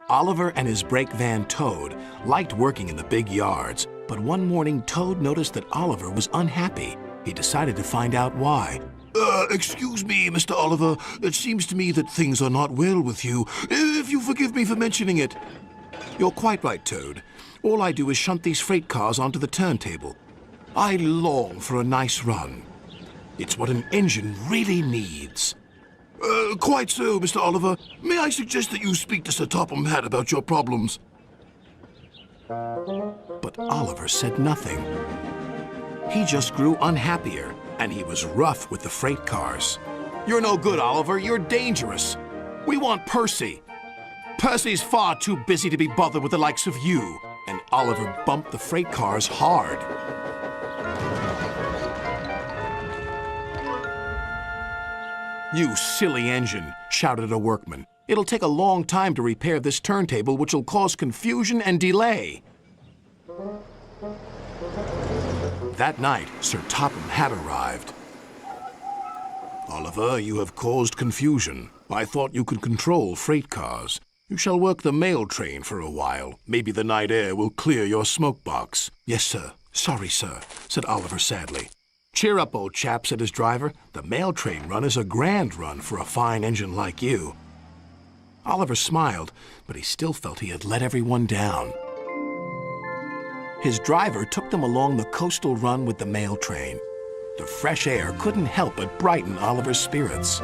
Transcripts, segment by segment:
Oliver and his brake van Toad liked working in the big yards, but one morning Toad noticed that Oliver was unhappy. He decided to find out why. Excuse me, Mr. Oliver. It seems to me that things are not well with you, if you forgive me for mentioning it. You're quite right, Toad. All I do is shunt these freight cars onto the turntable. I long for a nice run. It's what an engine really needs. Quite so, Mr. Oliver. May I suggest that you speak to Sir Topham Hatt about your problems? But Oliver said nothing. He just grew unhappier, and he was rough with the freight cars. You're no good, Oliver. You're dangerous. We want Percy. Percy's far too busy to be bothered with the likes of you. And Oliver bumped the freight cars hard. You silly engine, shouted a workman. It'll take a long time to repair this turntable, which will cause confusion and delay. That night, Sir Topham Hatt arrived. Oliver, you have caused confusion. I thought you could control freight cars. You shall work the mail train for a while. Maybe the night air will clear your smoke box. Yes, sir. Sorry, sir, said Oliver sadly. Cheer up, old chap, said his driver. The mail train run is a grand run for a fine engine like you. Oliver smiled, but he still felt he had let everyone down. His driver took them along the coastal run with the mail train. The fresh air couldn't help but brighten Oliver's spirits.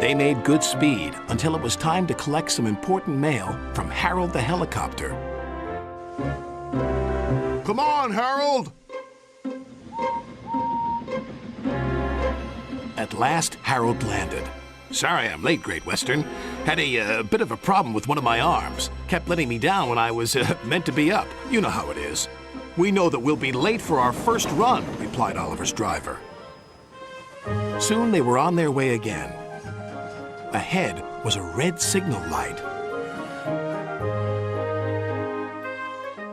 They made good speed until it was time to collect some important mail from Harold the helicopter. Come on, Harold! At last, Harold landed. Sorry I'm late, Great Western. Had a bit of a problem with one of my arms. Kept letting me down when I was meant to be up. You know how it is. We know that we'll be late for our first run, replied Oliver's driver. Soon they were on their way again. Ahead was a red signal light.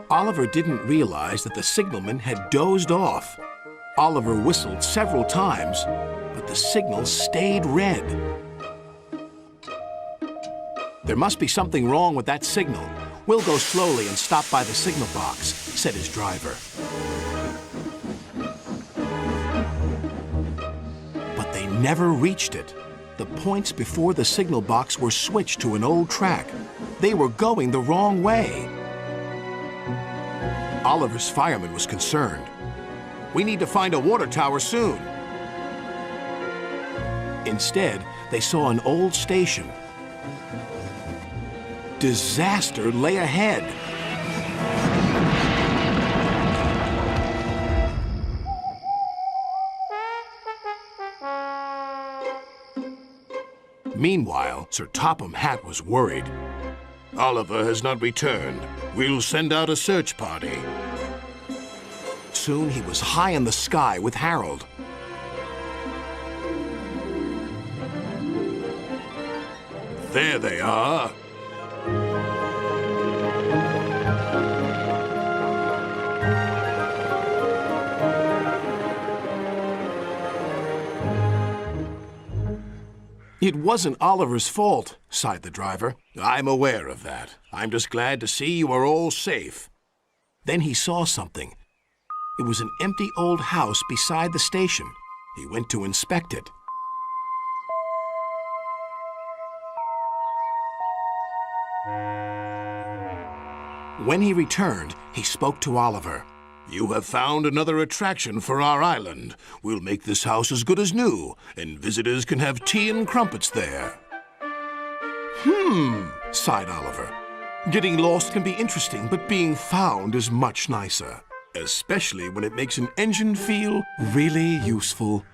Oliver didn't realize that the signalman had dozed off. Oliver whistled several times, but the signal stayed red. There must be something wrong with that signal. We'll go slowly and stop by the signal box, said his driver. But they never reached it. The points before the signal box were switched to an old track. They were going the wrong way. Oliver's fireman was concerned. We need to find a water tower soon. Instead, they saw an old station. Disaster lay ahead. Meanwhile, Sir Topham Hatt was worried. Oliver has not returned. We'll send out a search party. Soon he was high in the sky with Harold. There they are. It wasn't Oliver's fault, sighed the driver. I'm aware of that. I'm just glad to see you are all safe. Then he saw something. It was an empty old house beside the station. He went to inspect it. When he returned, he spoke to Oliver. You have found another attraction for our island. We'll make this house as good as new, and visitors can have tea and crumpets there. Sighed Oliver. Getting lost can be interesting, but being found is much nicer. Especially when it makes an engine feel really useful.